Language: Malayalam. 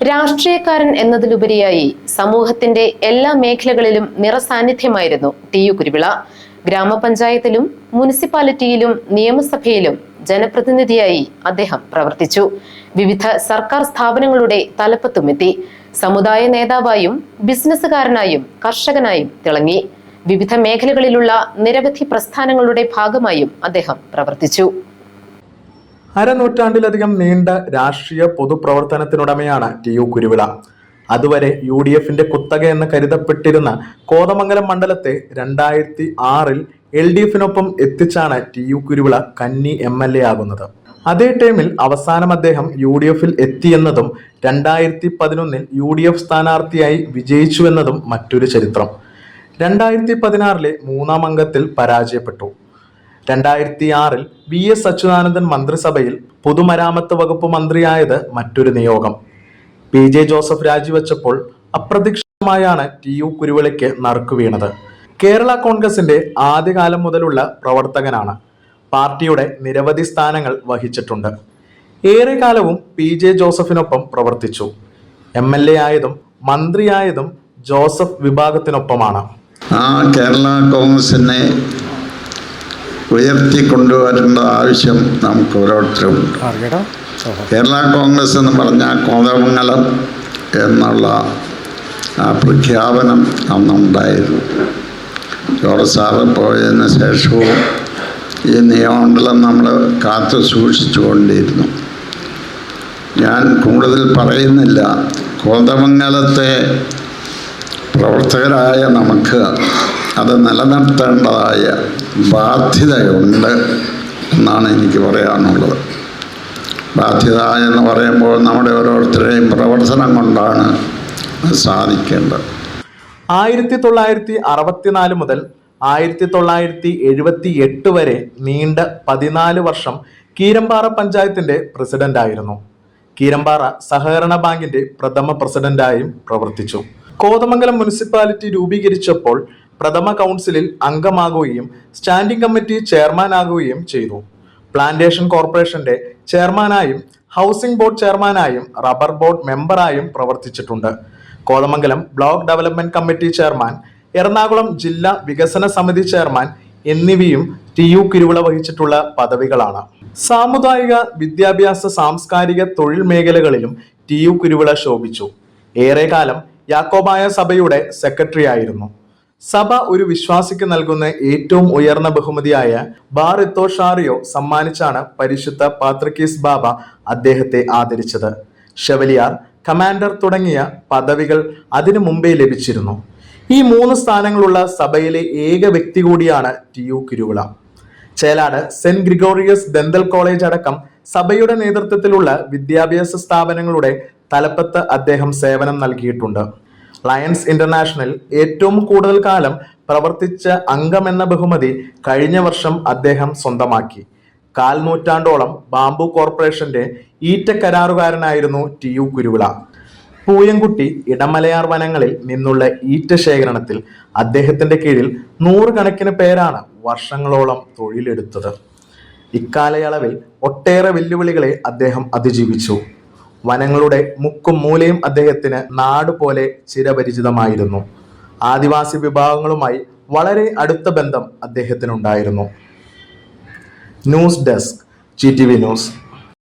രാഷ്ട്രീയക്കാരൻ എന്നതിലുപരിയായി സമൂഹത്തിന്റെ എല്ലാ മേഖലകളിലും നിറസാന്നിധ്യമായിരുന്നു ടി.യു. കുരുവിള. ഗ്രാമപഞ്ചായത്തിലും മുനിസിപ്പാലിറ്റിയിലും നിയമസഭയിലും ജനപ്രതിനിധിയായി അദ്ദേഹം പ്രവർത്തിച്ചു. വിവിധ സർക്കാർ സ്ഥാപനങ്ങളുടെ തലപ്പത്തുമെത്തി. സമുദായ നേതാവായും ബിസിനസ്സുകാരനായും കർഷകനായും തിളങ്ങി. വിവിധ മേഖലകളിലുള്ള നിരവധി പ്രസ്ഥാനങ്ങളുടെ ഭാഗമായും അദ്ദേഹം പ്രവർത്തിച്ചു. അരനൂറ്റാണ്ടിലധികം നീണ്ട രാഷ്ട്രീയ പൊതുപ്രവർത്തനത്തിനുടമയാണ് ടി.യു. കുരുവിള. അതുവരെ UDFന്റെ കുത്തക എന്ന് കരുതപ്പെട്ടിരുന്ന കോതമംഗലം മണ്ഡലത്തെ 2006 LDFിനൊപ്പം എത്തിച്ചാണ് ടി.യു. കുരുവിള കന്നി MLA ആകുന്നത്. അതേ ടൈമിൽ അവസാനം അദ്ദേഹം UDFിൽ എത്തിയെന്നതും 2011 UDF സ്ഥാനാർത്ഥിയായി വിജയിച്ചുവെന്നതും മറ്റൊരു ചരിത്രം. 2016 മൂന്നാം അംഗത്തിൽ പരാജയപ്പെട്ടു. 2006 VS അച്യുതാനന്ദൻ മന്ത്രിസഭയിൽ പൊതുമരാമത്ത് വകുപ്പ് മന്ത്രിയായത് മറ്റൊരു നിയോഗം. PJ Joseph രാജിവെച്ചപ്പോൾ അപ്രതീക്ഷിതമായാണ് ടി.യു. കുരുവിളയ്ക്ക് നറുക്കു വീണത്. കേരള കോൺഗ്രസിന്റെ ആദ്യകാലം മുതലുള്ള പ്രവർത്തകനാണ്. പാർട്ടിയുടെ നിരവധി സ്ഥാനങ്ങൾ വഹിച്ചിട്ടുണ്ട്. ഏറെക്കാലവും PJ ജോസഫിനൊപ്പം പ്രവർത്തിച്ചു. MLA ആയതും മന്ത്രിയായതും ജോസഫ് വിഭാഗത്തിനൊപ്പമാണ്. കേരള കോൺഗ്രസിനെ ഉയർത്തിക്കൊണ്ടുവരേണ്ട ആവശ്യം നമുക്ക് ഓരോരുത്തരുമുണ്ട്. കേരള കോൺഗ്രസ് എന്ന് പറഞ്ഞാൽ കോതമംഗലം എന്നുള്ള ആ പ്രഖ്യാപനം അന്നുണ്ടായിരുന്നു. ജോർജ് സാറ് പോയതിന് ശേഷവും ഈ നിയമമണ്ഡലം നമ്മൾ കാത്തു സൂക്ഷിച്ചുകൊണ്ടിരുന്നു. ഞാൻ കൂടുതൽ പറയുന്നില്ല. കോതമംഗലത്തെ പ്രവർത്തകരായ നമുക്ക് അത് നിലനിർത്തേണ്ടതായ ബാധ്യതയുണ്ട് എന്നാണ് എനിക്ക് പറയാനുള്ളത്. ബാധ്യത എന്ന് പറയുമ്പോൾ നമ്മുടെ ഓരോരുത്തരുടെയും പ്രവർത്തനം കൊണ്ടാണ് സാധിക്കേണ്ടത്. 1964 മുതൽ 1978 വരെ നീണ്ട 14 വർഷം കീരമ്പാറ പഞ്ചായത്തിന്റെ പ്രസിഡന്റായിരുന്നു. കീരമ്പാറ സഹകരണ ബാങ്കിന്റെ പ്രഥമ പ്രസിഡന്റായും പ്രവർത്തിച്ചു. കോതമംഗലം മുനിസിപ്പാലിറ്റി രൂപീകരിച്ചപ്പോൾ പ്രഥമ കൗൺസിലിൽ അംഗമാകുകയും സ്റ്റാൻഡിംഗ് കമ്മിറ്റി ചെയർമാനാകുകയും ചെയ്തു. പ്ലാന്റേഷൻ കോർപ്പറേഷന്റെ ചെയർമാനായും ഹൗസിംഗ് ബോർഡ് ചെയർമാനായും റബ്ബർ ബോർഡ് മെമ്പറായും പ്രവർത്തിച്ചിട്ടുണ്ട്. Kothamangalam block development committee chairman, Ernakulam ജില്ലാ വികസന സമിതി ചെയർമാൻ എന്നിവയും ടി.യു. കുരുവിള വഹിച്ചിട്ടുള്ള പദവികളാണ്. സാമുദായിക, വിദ്യാഭ്യാസ, സാംസ്കാരിക, തൊഴിൽ മേഖലകളിലും ടി.യു. കുരുവിള ശോഭിച്ചു. ഏറെക്കാലം യാക്കോബായ സഭയുടെ സെക്രട്ടറി ആയിരുന്നു. സഭ ഒരു വിശ്വാസിക്ക് നൽകുന്ന ഏറ്റവും ഉയർന്ന ബഹുമതിയായ ബാർ ഇത്തോഷാറിയോ സമ്മാനിച്ചാണ് പരിശുദ്ധ പാത്രിക്കീസ് ബാബ അദ്ദേഹത്തെ ആദരിച്ചത്. ഷെവലിയാർ, കമാൻഡർ തുടങ്ങിയ പദവികൾ അതിനു മുമ്പേ ലഭിച്ചിരുന്നു. ഈ 3 സ്ഥാനങ്ങളുള്ള സഭയിലെ ഏക വ്യക്തി കൂടിയാണ് T U. Kuruvila. Chelad saint Gregorios dental college അടക്കം സഭയുടെ നേതൃത്വത്തിലുള്ള വിദ്യാഭ്യാസ സ്ഥാപനങ്ങളുടെ തലപ്പത്ത് അദ്ദേഹം സേവനം നൽകിയിട്ടുണ്ട്. ലയൺസ് ഇന്റർനാഷണൽ ഏറ്റവും കൂടുതൽ കാലം പ്രവർത്തിച്ച അംഗമെന്ന ബഹുമതി കഴിഞ്ഞ വർഷം അദ്ദേഹം സ്വന്തമാക്കി. 1/4 നൂറ്റാണ്ടോളം ബാംബു കോർപ്പറേഷന്റെ ഈറ്റ കരാറുകാരനായിരുന്നു ടി.യു. കുരുവിള. പൂയംകുട്ടി, ഇടമലയാർ വനങ്ങളിൽ നിന്നുള്ള ഈറ്റ ശേഖരണത്തിൽ അദ്ദേഹത്തിന്റെ കീഴിൽ 100 കണക്കിന് പേരാണ് വർഷങ്ങളോളം തൊഴിലെടുത്തത്. ഇക്കാലയളവിൽ ഒട്ടേറെ വെല്ലുവിളികളെ അദ്ദേഹം അതിജീവിച്ചു. വനങ്ങളുടെ മുക്കും മൂലയും അദ്ദേഹത്തിന് നാടുപോലെ ചിരപരിചിതമായിരുന്നു. ആദിവാസി വിഭാഗങ്ങളുമായി വളരെ അടുത്ത ബന്ധം അദ്ദേഹത്തിനുണ്ടായിരുന്നു. News desk, GTV news.